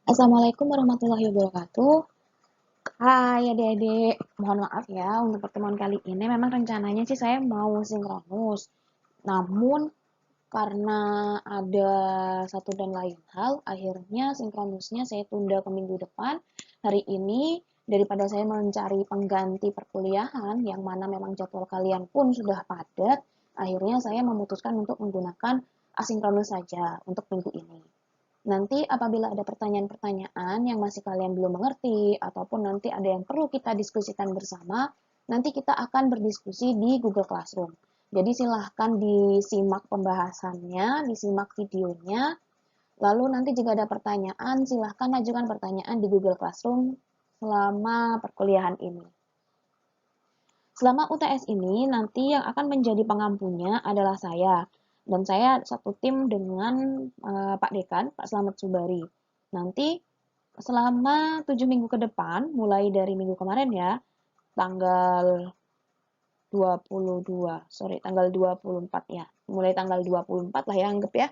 Assalamualaikum warahmatullahi wabarakatuh. Hai adik-adik, mohon maaf ya untuk pertemuan kali ini memang rencananya sih saya mau sinkronus. Namun karena ada satu dan lain hal, akhirnya sinkronusnya saya tunda ke minggu depan. Hari ini daripada saya mencari pengganti perkuliahan yang mana memang jadwal kalian pun sudah padat, akhirnya saya memutuskan untuk menggunakan asinkronus saja untuk minggu ini. Nanti apabila ada pertanyaan-pertanyaan yang masih kalian belum mengerti, ataupun nanti ada yang perlu kita diskusikan bersama, nanti kita akan berdiskusi di Google Classroom. Jadi silahkan disimak pembahasannya, disimak videonya, lalu nanti jika ada pertanyaan, silahkan ajukan pertanyaan di Google Classroom selama perkuliahan ini. Selama UTS ini, nanti yang akan menjadi pengampunya adalah saya. Dan saya satu tim dengan Pak Dekan, Pak Slamet Subari. Nanti selama 7 minggu ke depan, mulai dari minggu kemarin ya, tanggal 24 ya. Mulai tanggal 24 lah ya, anggap ya.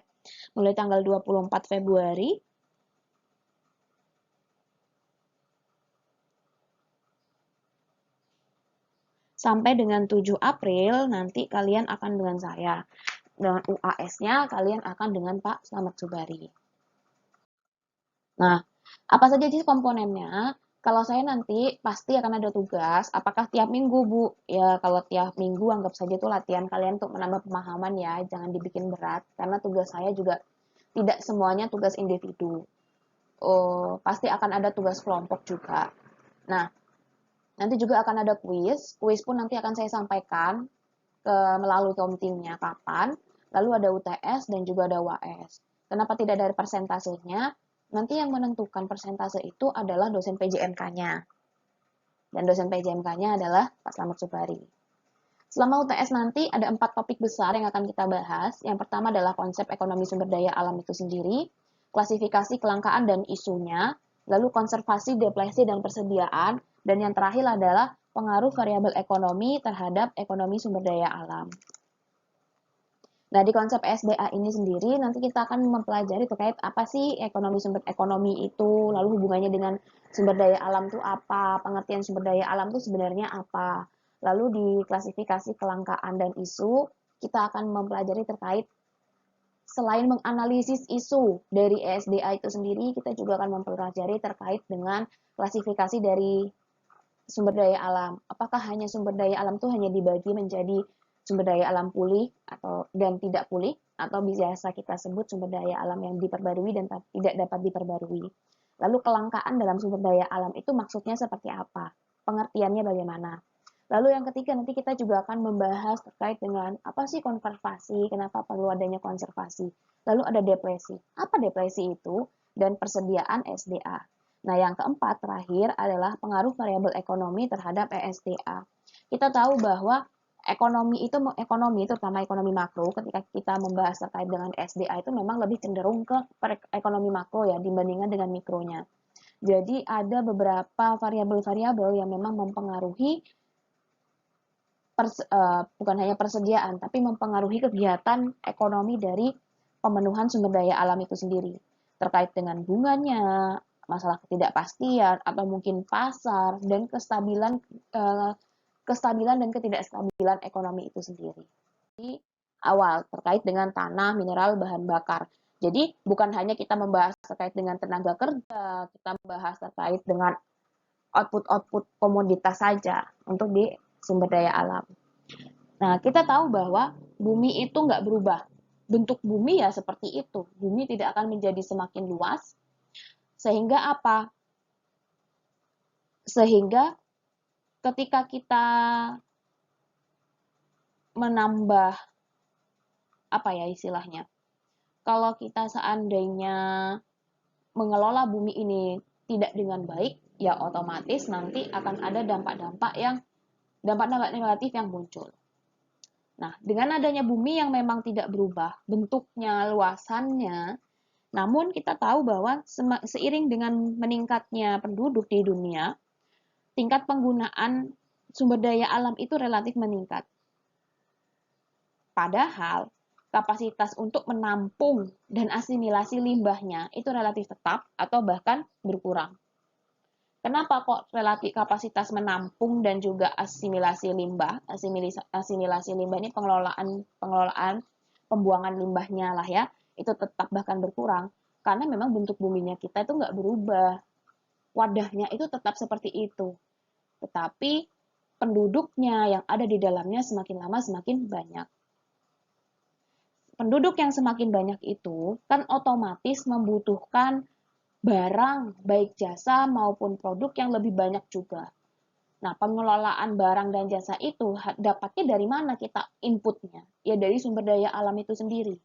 Mulai tanggal 24 Februari sampai dengan 7 April nanti kalian akan dengan saya. Dengan UAS-nya kalian akan dengan Pak Slamet Subari. Nah, apa saja sih komponennya? Kalau saya nanti pasti akan ada tugas. Apakah tiap minggu, Bu? Ya, kalau tiap minggu anggap saja itu latihan kalian untuk menambah pemahaman ya. Jangan dibikin berat. Karena tugas saya juga tidak semuanya tugas individu. Oh, pasti akan ada tugas kelompok juga. Nah, nanti juga akan ada kuis. Kuis pun nanti akan saya sampaikan melalui komtingnya kapan. Lalu ada UTS dan juga ada UAS. Kenapa tidak dari persentasenya? Nanti yang menentukan persentase itu adalah dosen PJMK-nya. Dan dosen PJMK-nya adalah Pak Slamet Subari. Selama UTS nanti ada 4 topik besar yang akan kita bahas. Yang pertama adalah konsep ekonomi sumber daya alam itu sendiri, klasifikasi kelangkaan dan isunya, lalu konservasi, depresi, dan persediaan, dan yang terakhir adalah pengaruh variabel ekonomi terhadap ekonomi sumber daya alam. Nah, di konsep SDA ini sendiri nanti kita akan mempelajari terkait apa sih sumber ekonomi itu, lalu hubungannya dengan sumber daya alam itu apa, pengertian sumber daya alam itu sebenarnya apa. Lalu di klasifikasi kelangkaan dan isu, kita akan mempelajari terkait selain menganalisis isu dari SDA itu sendiri, kita juga akan mempelajari terkait dengan klasifikasi dari sumber daya alam. Apakah hanya sumber daya alam itu hanya dibagi menjadi sumber daya alam pulih atau dan tidak pulih, atau biasa kita sebut sumber daya alam yang diperbarui dan tidak dapat diperbarui. Lalu kelangkaan dalam sumber daya alam itu maksudnya seperti apa? Pengertiannya bagaimana? Lalu yang ketiga nanti kita juga akan membahas terkait dengan apa sih konservasi, kenapa perlu adanya konservasi. Lalu ada depresi. Apa depresi itu? Dan persediaan SDA. Nah, yang keempat terakhir adalah pengaruh variabel ekonomi terhadap ESDA. Kita tahu bahwa ekonomi terutama ekonomi makro ketika kita membahas terkait dengan SDA itu memang lebih cenderung ke ekonomi makro ya dibandingkan dengan mikronya. Jadi ada beberapa variabel-variabel yang memang mempengaruhi bukan hanya persediaan tapi mempengaruhi kegiatan ekonomi dari pemenuhan sumber daya alam itu sendiri terkait dengan bunganya, masalah ketidakpastian atau mungkin pasar dan kestabilan dan ketidakstabilan ekonomi itu sendiri. Di awal terkait dengan tanah, mineral, bahan bakar. Jadi bukan hanya kita membahas terkait dengan tenaga kerja, kita membahas terkait dengan output komoditas saja untuk di sumber daya alam. Nah, kita tahu bahwa bumi itu nggak berubah. Bentuk bumi ya seperti itu. Bumi tidak akan menjadi semakin luas. Sehingga apa? Sehingga ketika kita menambah, apa ya istilahnya, kalau kita seandainya mengelola bumi ini tidak dengan baik, ya otomatis nanti akan ada dampak-dampak negatif yang muncul. Nah, dengan adanya bumi yang memang tidak berubah bentuknya, luasannya, namun kita tahu bahwa seiring dengan meningkatnya penduduk di dunia, tingkat penggunaan sumber daya alam itu relatif meningkat. Padahal kapasitas untuk menampung dan asimilasi limbahnya itu relatif tetap atau bahkan berkurang. Kenapa kok relatif kapasitas menampung dan juga asimilasi limbah? Asimilasi limbah ini pengelolaan pembuangan limbahnya lah ya, itu tetap bahkan berkurang. Karena memang bentuk buminya kita itu nggak berubah. Wadahnya itu tetap seperti itu. Tetapi penduduknya yang ada di dalamnya semakin lama semakin banyak. Penduduk yang semakin banyak itu kan otomatis membutuhkan barang, baik jasa maupun produk yang lebih banyak juga. Nah, pengelolaan barang dan jasa itu dapatnya dari mana kita inputnya? Ya dari sumber daya alam itu sendiri.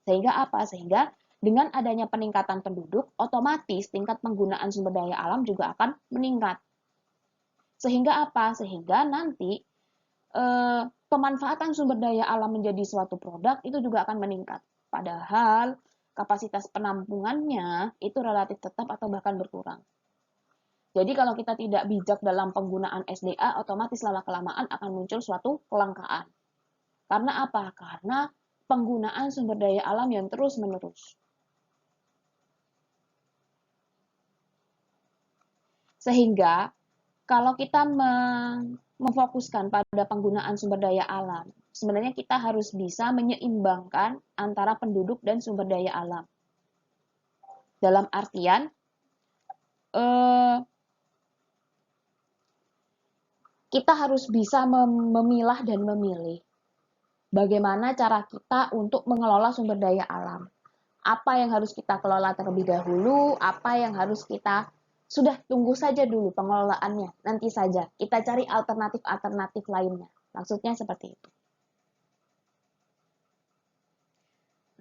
Sehingga apa? Sehingga dengan adanya peningkatan penduduk, otomatis tingkat penggunaan sumber daya alam juga akan meningkat. Sehingga apa? Sehingga nanti pemanfaatan sumber daya alam menjadi suatu produk itu juga akan meningkat. Padahal kapasitas penampungannya itu relatif tetap atau bahkan berkurang. Jadi kalau kita tidak bijak dalam penggunaan SDA, otomatis lama-kelamaan akan muncul suatu kelangkaan. Karena apa? Karena penggunaan sumber daya alam yang terus-menerus. Sehingga kalau kita memfokuskan pada penggunaan sumber daya alam, sebenarnya kita harus bisa menyeimbangkan antara penduduk dan sumber daya alam. Dalam artian, kita harus bisa memilah dan memilih bagaimana cara kita untuk mengelola sumber daya alam. Apa yang harus kita kelola terlebih dahulu, apa yang harus kita sudah tunggu saja dulu pengelolaannya, nanti saja. Kita cari alternatif-alternatif lainnya. Maksudnya seperti itu.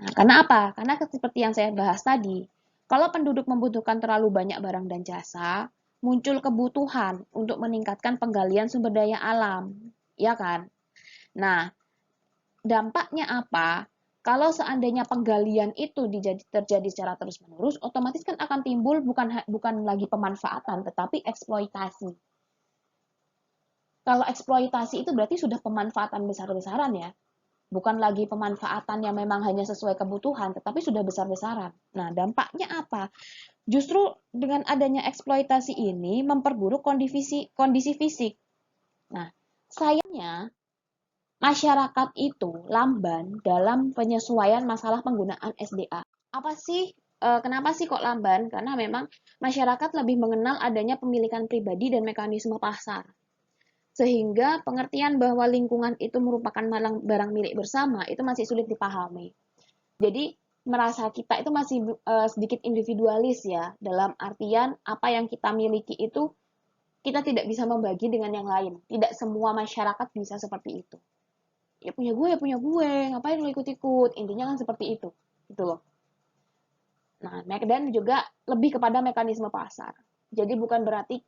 Nah, karena apa? Karena seperti yang saya bahas tadi, kalau penduduk membutuhkan terlalu banyak barang dan jasa, muncul kebutuhan untuk meningkatkan penggalian sumber daya alam, ya kan? Nah, dampaknya apa? Kalau seandainya penggalian itu terjadi secara terus-menerus, otomatis kan akan timbul bukan lagi pemanfaatan, tetapi eksploitasi. Kalau eksploitasi itu berarti sudah pemanfaatan besar-besaran ya. Bukan lagi pemanfaatan yang memang hanya sesuai kebutuhan, tetapi sudah besar-besaran. Nah, dampaknya apa? Justru dengan adanya eksploitasi ini memperburuk kondisi fisik. Nah, sayangnya masyarakat itu lamban dalam penyesuaian masalah penggunaan SDA. Apa sih? Kenapa sih kok lamban? Karena memang masyarakat lebih mengenal adanya pemilikan pribadi dan mekanisme pasar. Sehingga pengertian bahwa lingkungan itu merupakan barang milik bersama itu masih sulit dipahami. Jadi merasa kita itu masih sedikit individualis ya, dalam artian apa yang kita miliki itu kita tidak bisa membagi dengan yang lain. Tidak semua masyarakat bisa seperti itu. Ya punya gue, ngapain lo ikut-ikut? Intinya kan seperti itu, gitu loh. Nah, dan juga lebih kepada mekanisme pasar. Jadi bukan berarti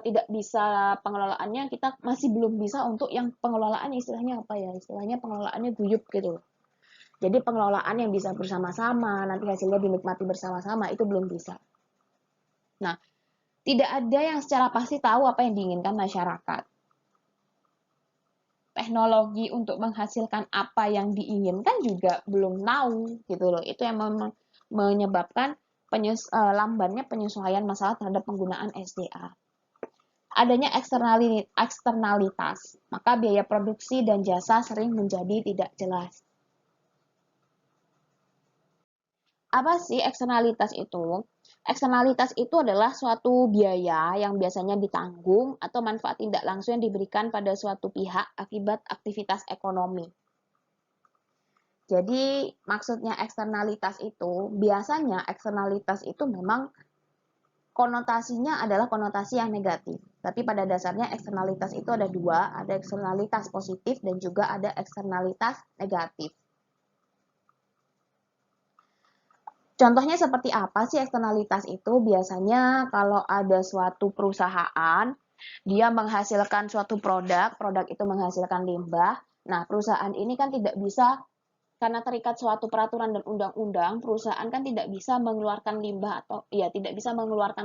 tidak bisa pengelolaannya, kita masih belum bisa untuk yang pengelolaan istilahnya apa ya? Istilahnya pengelolaannya guyup gitu loh. Jadi pengelolaan yang bisa bersama-sama, nanti hasilnya dinikmati bersama-sama itu belum bisa. Nah, tidak ada yang secara pasti tahu apa yang diinginkan masyarakat. Teknologi untuk menghasilkan apa yang diinginkan juga belum tahu gitu loh. Itu yang menyebabkan lambannya penyesuaian masalah terhadap penggunaan SDA. Adanya eksternalitas, maka biaya produksi dan jasa sering menjadi tidak jelas. Apa sih eksternalitas itu? Eksternalitas itu adalah suatu biaya yang biasanya ditanggung atau manfaat tidak langsung yang diberikan pada suatu pihak akibat aktivitas ekonomi. Jadi maksudnya eksternalitas itu, biasanya eksternalitas itu memang konotasinya adalah konotasi yang negatif. Tapi pada dasarnya eksternalitas itu ada dua, ada eksternalitas positif dan juga ada eksternalitas negatif. Contohnya seperti apa sih eksternalitas itu? Biasanya kalau ada suatu perusahaan, dia menghasilkan suatu produk itu menghasilkan limbah. Nah, perusahaan ini kan tidak bisa karena terikat suatu peraturan dan undang-undang, perusahaan kan tidak bisa mengeluarkan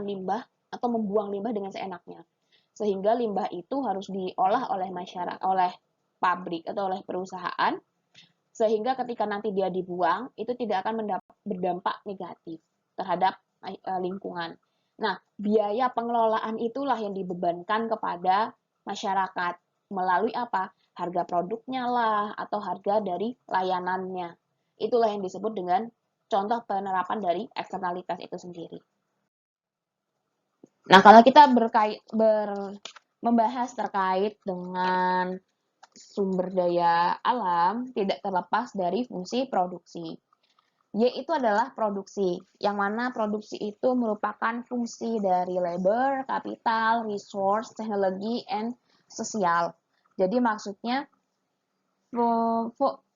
limbah atau membuang limbah dengan seenaknya. Sehingga limbah itu harus diolah oleh masyarakat, oleh pabrik atau oleh perusahaan Sehingga ketika nanti dia dibuang, itu tidak akan berdampak negatif terhadap lingkungan. Nah, biaya pengelolaan itulah yang dibebankan kepada masyarakat melalui apa? Harga produknya lah, atau harga dari layanannya. Itulah yang disebut dengan contoh penerapan dari eksternalitas itu sendiri. Nah, kalau kita membahas terkait dengan sumber daya alam, tidak terlepas dari fungsi produksi. Yaitu adalah produksi, yang mana produksi itu merupakan fungsi dari labor, kapital, resource, teknologi, and sosial. Jadi maksudnya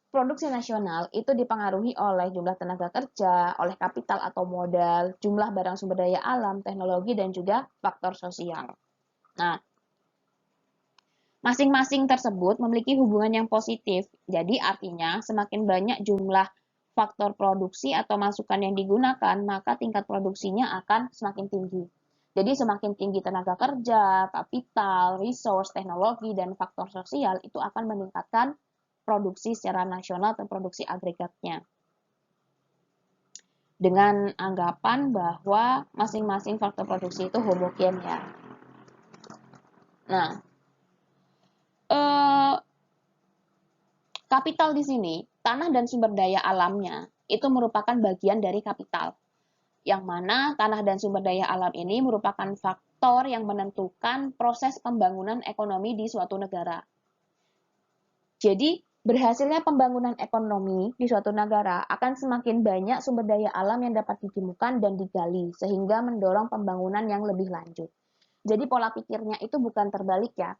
produksi nasional itu dipengaruhi oleh jumlah tenaga kerja, oleh kapital atau modal, jumlah barang sumber daya alam, teknologi, dan juga faktor sosial. Nah, masing-masing tersebut memiliki hubungan yang positif. Jadi artinya semakin banyak jumlah faktor produksi atau masukan yang digunakan, maka tingkat produksinya akan semakin tinggi. Jadi semakin tinggi tenaga kerja, kapital, resource, teknologi, dan faktor sosial itu akan meningkatkan produksi secara nasional atau produksi agregatnya. Dengan anggapan bahwa masing-masing faktor produksi itu homogen ya. Nah, kapital di sini, tanah dan sumber daya alamnya itu merupakan bagian dari kapital. Yang mana tanah dan sumber daya alam ini merupakan faktor yang menentukan proses pembangunan ekonomi di suatu negara. Jadi, berhasilnya pembangunan ekonomi di suatu negara akan semakin banyak sumber daya alam yang dapat ditemukan dan digali, sehingga mendorong pembangunan yang lebih lanjut. Jadi pola pikirnya itu bukan terbalik ya.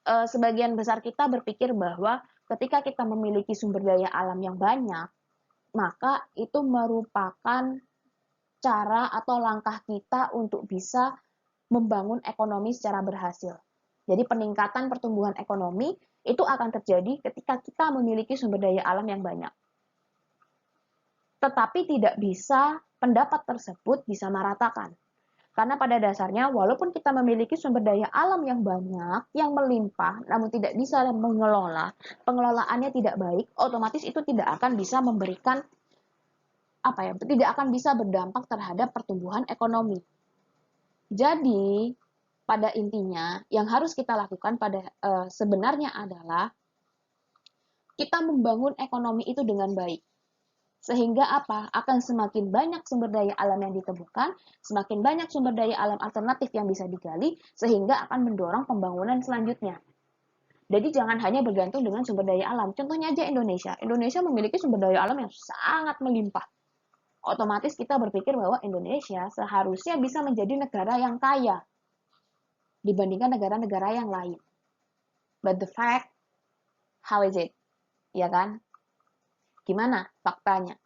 Sebagian besar kita berpikir bahwa ketika kita memiliki sumber daya alam yang banyak, maka itu merupakan cara atau langkah kita untuk bisa membangun ekonomi secara berhasil. Jadi peningkatan pertumbuhan ekonomi itu akan terjadi ketika kita memiliki sumber daya alam yang banyak. Tetapi tidak bisa pendapat tersebut bisa meratakan. Karena pada dasarnya walaupun kita memiliki sumber daya alam yang banyak, yang melimpah, namun tidak bisa mengelola, pengelolaannya tidak baik, otomatis itu tidak akan bisa memberikan tidak akan bisa berdampak terhadap pertumbuhan ekonomi. Jadi, pada intinya yang harus kita lakukan sebenarnya adalah kita membangun ekonomi itu dengan baik. Sehingga apa? Akan semakin banyak sumber daya alam yang ditemukan, semakin banyak sumber daya alam alternatif yang bisa digali, sehingga akan mendorong pembangunan selanjutnya. Jadi jangan hanya bergantung dengan sumber daya alam. Contohnya aja Indonesia. Indonesia memiliki sumber daya alam yang sangat melimpah. Otomatis kita berpikir bahwa Indonesia seharusnya bisa menjadi negara yang kaya dibandingkan negara-negara yang lain. But the fact, how is it? Ya kan? Gimana faktanya?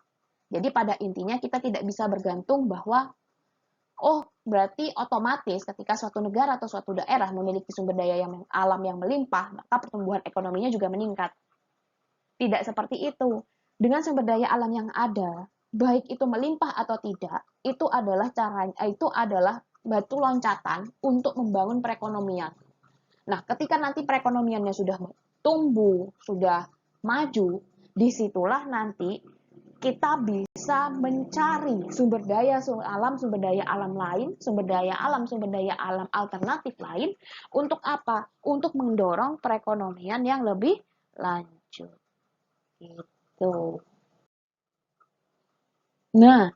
Jadi pada intinya kita tidak bisa bergantung bahwa berarti otomatis ketika suatu negara atau suatu daerah memiliki sumber daya alam yang melimpah, maka pertumbuhan ekonominya juga meningkat. Tidak seperti itu. Dengan sumber daya alam yang ada, baik itu melimpah atau tidak, itu adalah batu loncatan untuk membangun perekonomian. Nah, ketika nanti perekonomiannya sudah tumbuh, sudah maju, disitulah nanti kita bisa mencari sumber daya alam lain, sumber daya alam alternatif lain, untuk apa? Untuk mendorong perekonomian yang lebih lanjut. Gitu. Nah,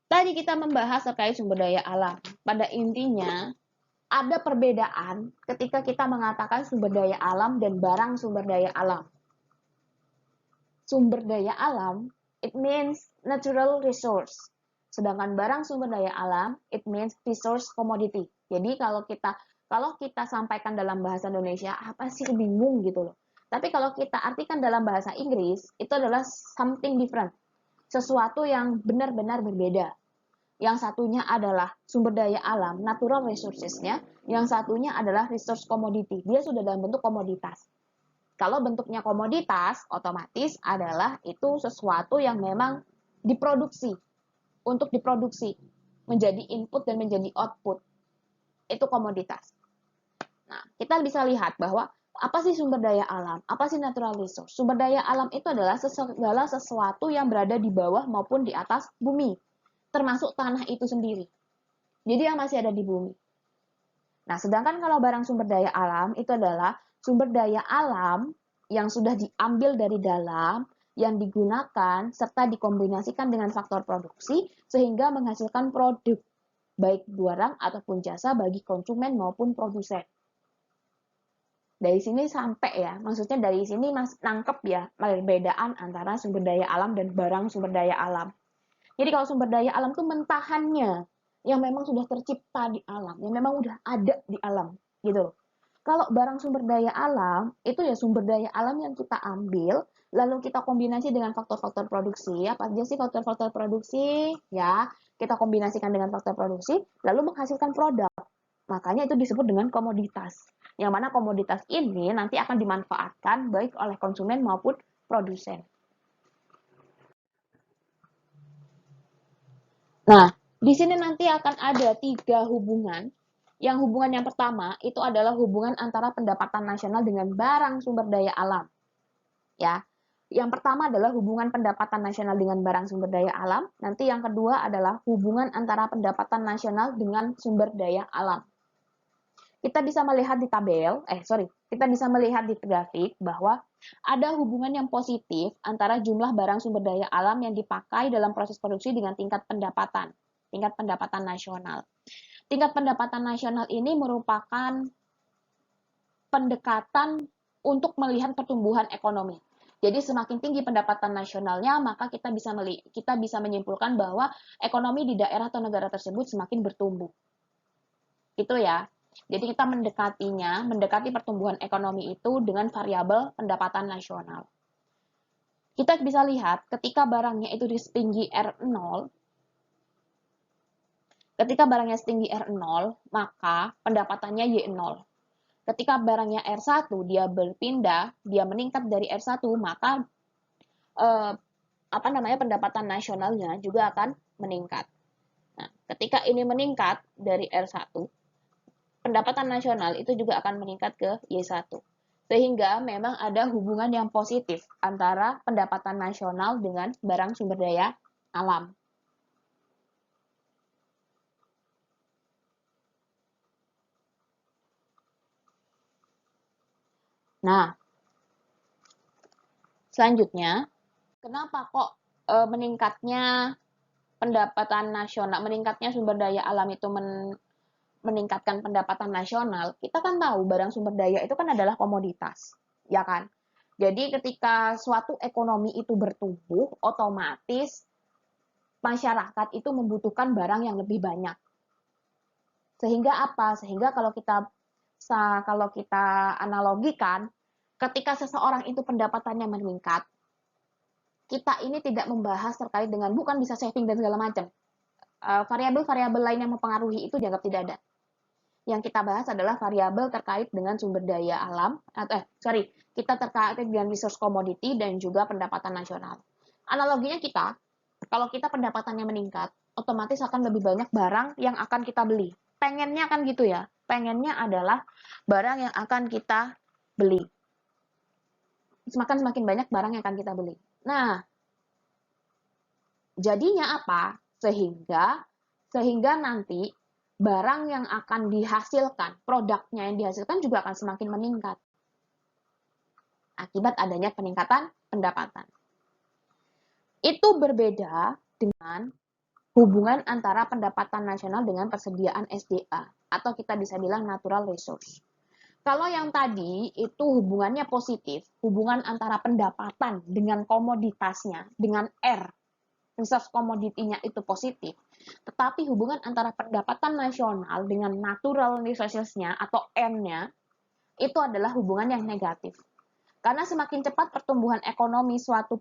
tadi kita membahas terkait sumber daya alam. Pada intinya, ada perbedaan ketika kita mengatakan sumber daya alam dan barang sumber daya alam. Sumber daya alam, it means natural resource. Sedangkan barang sumber daya alam, it means resource commodity. Jadi kalau kita sampaikan dalam bahasa Indonesia, apa sih bingung gitu loh. Tapi kalau kita artikan dalam bahasa Inggris, itu adalah something different. Sesuatu yang benar-benar berbeda. Yang satunya adalah sumber daya alam, natural resources-nya. Yang satunya adalah resource commodity. Dia sudah dalam bentuk komoditas. Kalau bentuknya komoditas, otomatis adalah itu sesuatu yang memang diproduksi, untuk diproduksi, menjadi input dan menjadi output. Itu komoditas. Nah, kita bisa lihat bahwa Apa sih sumber daya alam? Apa sih natural resource? Sumber daya alam itu adalah segala sesuatu yang berada di bawah maupun di atas bumi, termasuk tanah itu sendiri. Jadi yang masih ada di bumi. Nah, sedangkan kalau barang sumber daya alam itu adalah sumber daya alam yang sudah diambil dari dalam, yang digunakan serta dikombinasikan dengan faktor produksi sehingga menghasilkan produk baik barang ataupun jasa bagi konsumen maupun produsen. Dari sini sampai ya, maksudnya dari sini mas nangkep ya perbedaan antara sumber daya alam dan barang sumber daya alam. Jadi kalau sumber daya alam itu mentahannya yang memang sudah tercipta di alam, yang memang udah ada di alam, gitu loh. Kalau barang sumber daya alam itu ya sumber daya alam yang kita ambil lalu kita kombinasi dengan faktor-faktor produksi. Apa aja sih faktor-faktor produksi? Ya, kita kombinasikan dengan faktor produksi lalu menghasilkan produk. Makanya itu disebut dengan komoditas. Yang mana komoditas ini nanti akan dimanfaatkan baik oleh konsumen maupun produsen. Nah, di sini nanti akan ada 3 hubungan. Yang hubungan yang pertama itu adalah hubungan antara pendapatan nasional dengan barang sumber daya alam. Ya. Yang pertama adalah hubungan pendapatan nasional dengan barang sumber daya alam. Nanti yang kedua adalah hubungan antara pendapatan nasional dengan sumber daya alam. Kita bisa melihat di kita bisa melihat di grafik bahwa ada hubungan yang positif antara jumlah barang sumber daya alam yang dipakai dalam proses produksi dengan tingkat pendapatan nasional. Tingkat pendapatan nasional ini merupakan pendekatan untuk melihat pertumbuhan ekonomi. Jadi semakin tinggi pendapatan nasionalnya, maka kita bisa menyimpulkan bahwa ekonomi di daerah atau negara tersebut semakin bertumbuh. Itu ya. Jadi kita mendekati pertumbuhan ekonomi itu dengan variabel pendapatan nasional. Kita bisa lihat ketika barangnya itu di setinggi R0, maka pendapatannya Y0. Ketika barangnya R1, dia meningkat dari R1, maka pendapatan nasionalnya juga akan meningkat. Nah, ketika ini meningkat dari R1, pendapatan nasional itu juga akan meningkat ke Y1. Sehingga memang ada hubungan yang positif antara pendapatan nasional dengan barang sumber daya alam. Nah, selanjutnya, kenapa kok meningkatnya pendapatan nasional, meningkatnya sumber daya alam itu meningkatkan pendapatan nasional? Kita kan tahu barang sumber daya itu kan adalah komoditas, ya kan? Jadi ketika suatu ekonomi itu bertumbuh, otomatis masyarakat itu membutuhkan barang yang lebih banyak. Sehingga apa? Sehingga kalau kita analogikan, ketika seseorang itu pendapatannya meningkat, kita ini tidak membahas terkait dengan bukan bisa saving dan segala macam. Variabel-variabel lain yang mempengaruhi itu dianggap tidak ada. Yang kita bahas adalah variabel terkait dengan sumber daya alam, kita terkait dengan resource commodity dan juga pendapatan nasional. Analoginya kalau kita pendapatannya meningkat, otomatis akan lebih banyak barang yang akan kita beli. Pengennya kan gitu ya. Pengennya adalah barang yang akan kita beli. Semakin banyak barang yang akan kita beli. Nah, jadinya apa? Sehingga nanti barang yang akan dihasilkan, produknya yang dihasilkan juga akan semakin meningkat. Akibat adanya peningkatan pendapatan. Itu berbeda dengan hubungan antara pendapatan nasional dengan persediaan SDA, atau kita bisa bilang natural resource. Kalau yang tadi itu hubungannya positif, hubungan antara pendapatan dengan komoditasnya, dengan R, resource komoditinya itu positif, tetapi hubungan antara pendapatan nasional dengan natural resources-nya atau N-nya itu adalah hubungan yang negatif. Karena semakin cepat pertumbuhan ekonomi suatu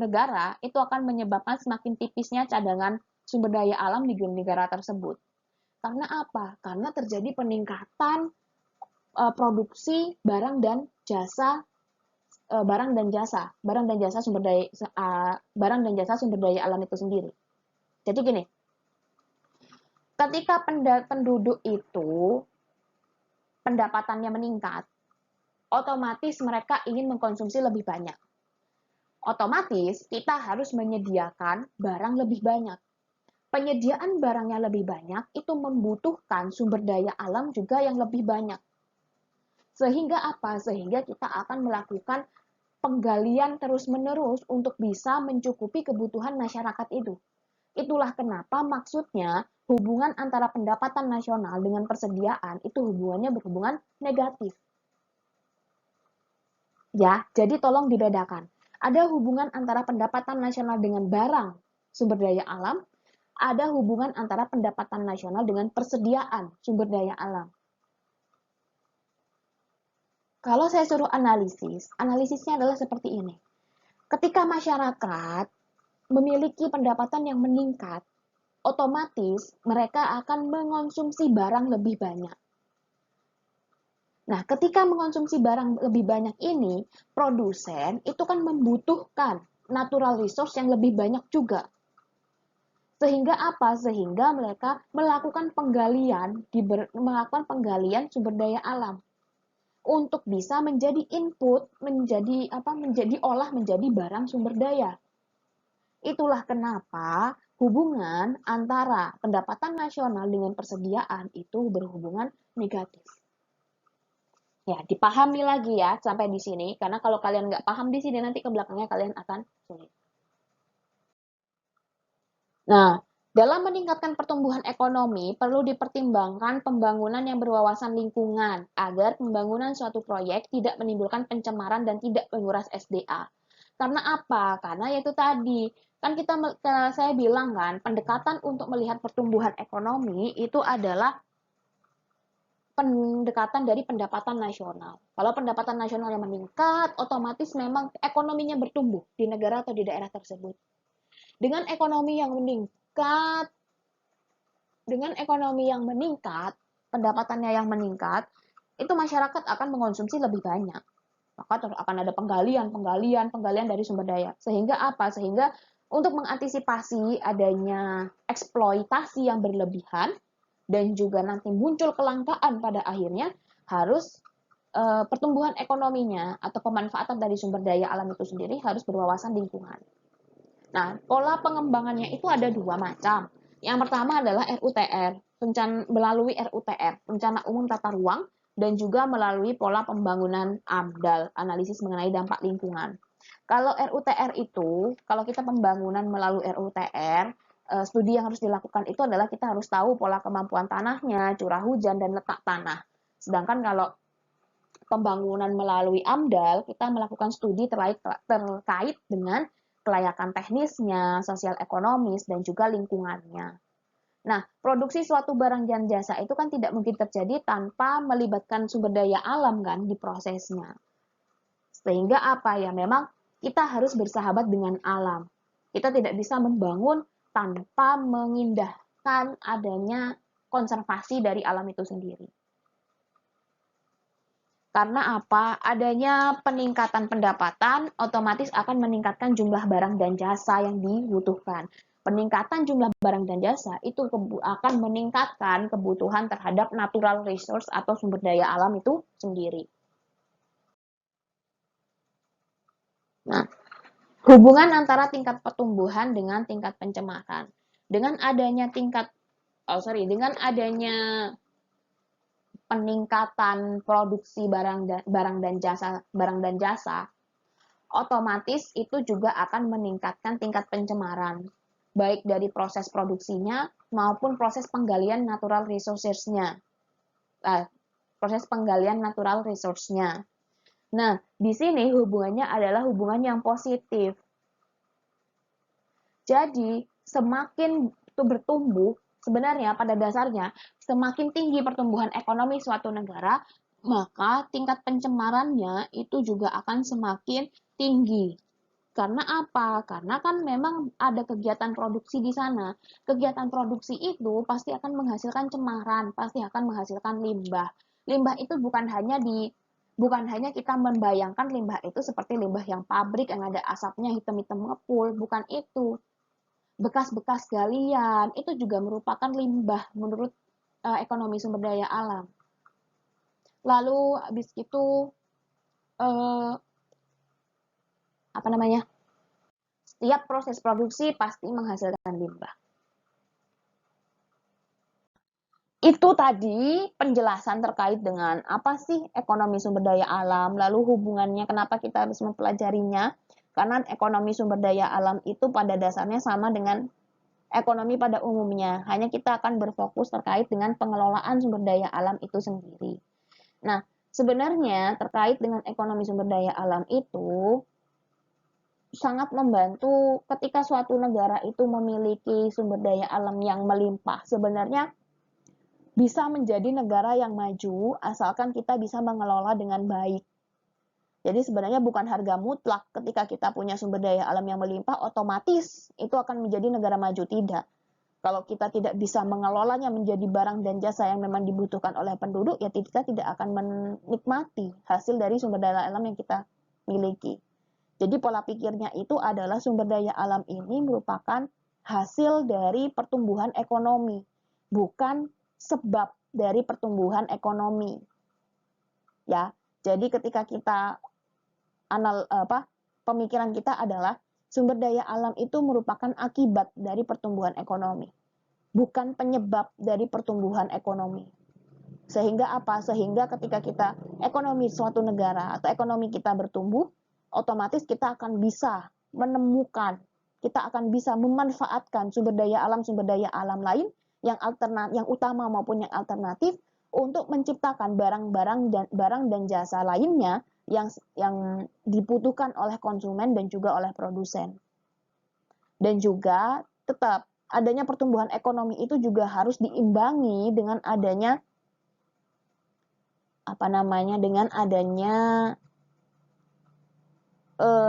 negara itu akan menyebabkan semakin tipisnya cadangan sumber daya alam di negara tersebut. Karena apa? Karena terjadi peningkatan produksi barang dan jasa sumber daya alam itu sendiri. Jadi gini, ketika penduduk itu pendapatannya meningkat, otomatis mereka ingin mengkonsumsi lebih banyak. Otomatis kita harus menyediakan barang lebih banyak. Penyediaan barangnya lebih banyak itu membutuhkan sumber daya alam juga yang lebih banyak. Sehingga apa? Sehingga kita akan melakukan penggalian terus-menerus untuk bisa mencukupi kebutuhan masyarakat itu. Itulah kenapa maksudnya hubungan antara pendapatan nasional dengan persediaan itu hubungannya berhubungan negatif. Ya, jadi tolong dibedakan. Ada hubungan antara pendapatan nasional dengan barang sumber daya alam, ada hubungan antara pendapatan nasional dengan persediaan sumber daya alam. Kalau saya suruh analisisnya adalah seperti ini. Ketika masyarakat memiliki pendapatan yang meningkat, otomatis mereka akan mengonsumsi barang lebih banyak. Nah, ketika mengonsumsi barang lebih banyak ini, produsen itu kan membutuhkan natural resource yang lebih banyak juga. Sehingga apa? Sehingga mereka melakukan penggalian sumber daya alam untuk bisa menjadi input, menjadi barang sumber daya. Itulah kenapa hubungan antara pendapatan nasional dengan persediaan itu berhubungan negatif. Ya, dipahami lagi ya sampai di sini, karena kalau kalian nggak paham di sini, nanti ke belakangnya kalian akan sulit. Nah, dalam meningkatkan pertumbuhan ekonomi, perlu dipertimbangkan pembangunan yang berwawasan lingkungan, agar pembangunan suatu proyek tidak menimbulkan pencemaran dan tidak menguras SDA. Karena apa? Karena yaitu tadi, kan saya bilang kan, pendekatan untuk melihat pertumbuhan ekonomi itu adalah pendekatan dari pendapatan nasional. Kalau pendapatan nasional yang meningkat, otomatis memang ekonominya bertumbuh di negara atau di daerah tersebut. Dengan ekonomi yang meningkat, pendapatannya yang meningkat, itu masyarakat akan mengonsumsi lebih banyak. Maka akan ada penggalian dari sumber daya. Sehingga apa? Sehingga untuk mengantisipasi adanya eksploitasi yang berlebihan, dan juga nanti muncul kelangkaan pada akhirnya, harus pertumbuhan ekonominya atau pemanfaatan dari sumber daya alam itu sendiri harus berwawasan lingkungan. Nah, pola pengembangannya itu ada dua macam. Yang pertama adalah RUTR, melalui RUTR, Rencana Umum Tata Ruang, dan juga melalui pola pembangunan AMDAL, analisis mengenai dampak lingkungan. Kalau RUTR itu, kalau kita pembangunan melalui RUTR, studi yang harus dilakukan itu adalah kita harus tahu pola kemampuan tanahnya, curah hujan, dan letak tanah. Sedangkan kalau pembangunan melalui AMDAL, kita melakukan studi terkait dengan kelayakan teknisnya, sosial ekonomis, dan juga lingkungannya. Nah, produksi suatu barang dan jasa itu kan tidak mungkin terjadi tanpa melibatkan sumber daya alam kan di prosesnya. Sehingga apa ya, memang kita harus bersahabat dengan alam. Kita tidak bisa membangun tanpa mengindahkan adanya konservasi dari alam itu sendiri. Karena apa? Adanya peningkatan pendapatan otomatis akan meningkatkan jumlah barang dan jasa yang dibutuhkan. Peningkatan jumlah barang dan jasa itu akan meningkatkan kebutuhan terhadap natural resource atau sumber daya alam itu sendiri. Nah, hubungan antara tingkat pertumbuhan dengan tingkat pencemaran. Dengan adanya peningkatan produksi barang dan jasa, otomatis itu juga akan meningkatkan tingkat pencemaran, baik dari proses produksinya maupun proses penggalian natural resources-nya. Nah, di sini hubungannya adalah hubungan yang positif. Jadi, semakin itu bertumbuh, sebenarnya pada dasarnya, semakin tinggi pertumbuhan ekonomi suatu negara, maka tingkat pencemarannya itu juga akan semakin tinggi. Karena apa? Karena kan memang ada kegiatan produksi di sana. Kegiatan produksi itu pasti akan menghasilkan cemaran, pasti akan menghasilkan limbah. Limbah itu bukan hanya kita membayangkan limbah itu seperti limbah yang pabrik yang ada asapnya hitam-hitam ngepul, bukan itu. Bekas-bekas galian itu juga merupakan limbah menurut ekonomi sumber daya alam. Lalu habis itu eh, apa namanya? Setiap proses produksi pasti menghasilkan limbah. Itu tadi penjelasan terkait dengan apa sih ekonomi sumber daya alam, lalu hubungannya kenapa kita harus mempelajarinya. Karena ekonomi sumber daya alam itu pada dasarnya sama dengan ekonomi pada umumnya. Hanya kita akan berfokus terkait dengan pengelolaan sumber daya alam itu sendiri. Nah, sebenarnya terkait dengan ekonomi sumber daya alam itu sangat membantu ketika suatu negara itu memiliki sumber daya alam yang melimpah. Sebenarnya bisa menjadi negara yang maju asalkan kita bisa mengelola dengan baik. Jadi sebenarnya bukan harga mutlak ketika kita punya sumber daya alam yang melimpah, otomatis itu akan menjadi negara maju. Tidak. Kalau kita tidak bisa mengelolanya menjadi barang dan jasa yang memang dibutuhkan oleh penduduk, ya kita tidak akan menikmati hasil dari sumber daya alam yang kita miliki. Jadi pola pikirnya itu adalah sumber daya alam ini merupakan hasil dari pertumbuhan ekonomi, bukan sebab dari pertumbuhan ekonomi. Ya, jadi ketika kita pemikiran kita adalah sumber daya alam itu merupakan akibat dari pertumbuhan ekonomi, bukan penyebab dari pertumbuhan ekonomi. Sehingga apa? Sehingga ketika kita ekonomi suatu negara atau ekonomi kita bertumbuh, otomatis kita akan bisa menemukan, kita akan bisa memanfaatkan sumber daya alam lain yang alternatif, yang utama maupun yang alternatif untuk menciptakan barang dan jasa lainnya yang dibutuhkan oleh konsumen dan juga oleh produsen. Dan juga tetap adanya pertumbuhan ekonomi itu juga harus diimbangi dengan adanya dengan adanya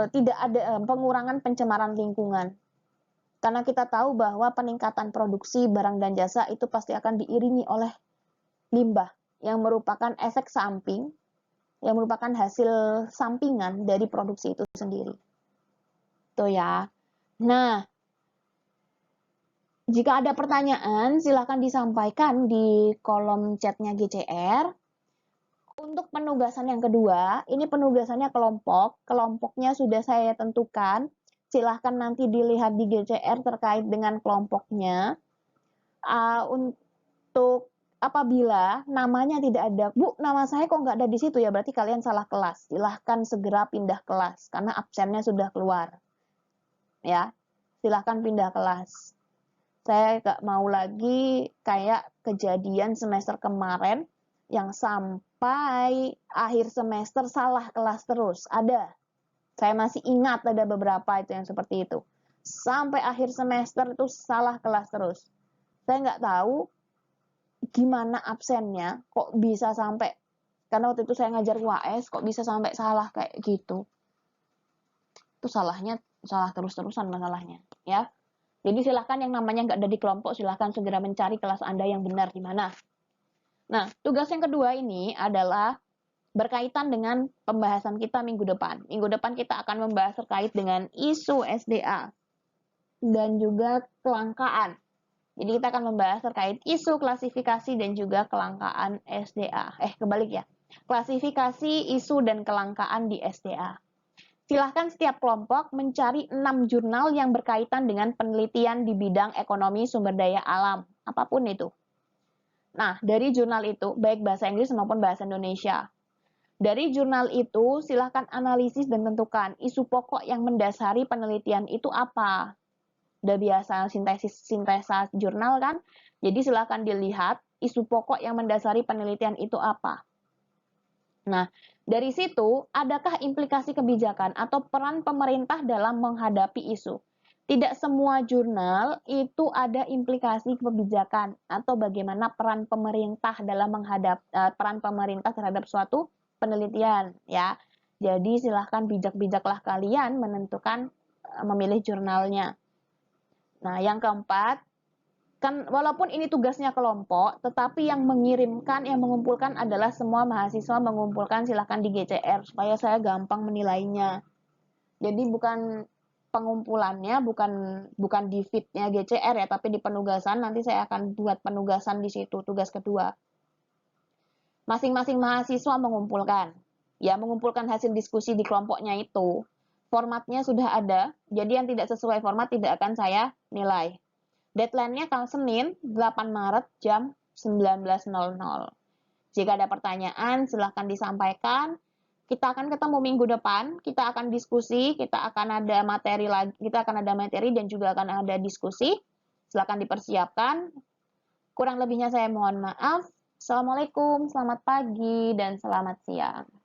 tidak ada pengurangan pencemaran lingkungan. Karena kita tahu bahwa peningkatan produksi barang dan jasa itu pasti akan diiringi oleh limbah yang merupakan efek samping, yang merupakan hasil sampingan dari produksi itu sendiri. Tuh ya. Nah, jika ada pertanyaan, silakan disampaikan di kolom chatnya GCR. Untuk penugasan yang kedua, ini penugasannya kelompok. Kelompoknya sudah saya tentukan. Silahkan nanti dilihat di GCR terkait dengan kelompoknya. Untuk apabila namanya tidak ada, Bu, nama saya kok nggak ada di situ ya, berarti kalian salah kelas. Silahkan segera pindah kelas, karena absennya sudah keluar. Ya, silahkan pindah kelas. Saya nggak mau lagi kayak kejadian semester kemarin, yang sampai akhir semester salah kelas terus. Ada. Saya masih ingat ada beberapa itu yang seperti itu. Sampai akhir semester itu salah kelas terus. Saya nggak tahu gimana absennya, kok bisa sampai, karena waktu itu saya ngajar UAS, kok bisa sampai salah kayak gitu. Itu salahnya, salah terus-terusan masalahnya. Ya. Jadi silahkan yang namanya nggak ada di kelompok, silahkan segera mencari kelas Anda yang benar di mana. Nah, tugas yang kedua ini adalah berkaitan dengan pembahasan kita minggu depan. Minggu depan kita akan membahas terkait dengan isu SDA dan juga kelangkaan. Jadi kita akan membahas terkait isu klasifikasi dan juga kelangkaan SDA. Kebalik ya. Klasifikasi, isu, dan kelangkaan di SDA. Silahkan setiap kelompok mencari 6 jurnal yang berkaitan dengan penelitian di bidang ekonomi sumber daya alam. Apapun itu. Nah, dari jurnal itu, baik bahasa Inggris maupun bahasa Indonesia. Dari jurnal itu, silahkan analisis dan tentukan isu pokok yang mendasari penelitian itu apa. Udah biasa sintesa jurnal kan? Jadi silahkan dilihat isu pokok yang mendasari penelitian itu apa. Nah, dari situ, adakah implikasi kebijakan atau peran pemerintah dalam menghadapi isu? Tidak semua jurnal itu ada implikasi kebijakan atau bagaimana peran pemerintah dalam peran pemerintah terhadap suatu penelitian ya. Jadi silahkan bijak-bijaklah kalian menentukan memilih jurnalnya. Nah, yang keempat, kan walaupun ini tugasnya kelompok, tetapi yang mengirimkan, yang mengumpulkan adalah semua mahasiswa mengumpulkan, silahkan di GCR supaya saya gampang menilainya. Jadi bukan pengumpulannya, bukan di feed-nya GCR ya, tapi di penugasan nanti saya akan buat penugasan di situ, tugas kedua. Masing-masing mahasiswa mengumpulkan hasil diskusi di kelompoknya itu. Formatnya sudah ada, jadi yang tidak sesuai format tidak akan saya nilai. Deadline-nya kalau Senin 8 Maret jam 19.00. Jika ada pertanyaan, silahkan disampaikan. Kita akan ketemu minggu depan, kita akan diskusi, kita akan ada materi dan juga akan ada diskusi. Silahkan dipersiapkan. Kurang lebihnya saya mohon maaf. Assalamualaikum, selamat pagi, dan selamat siang.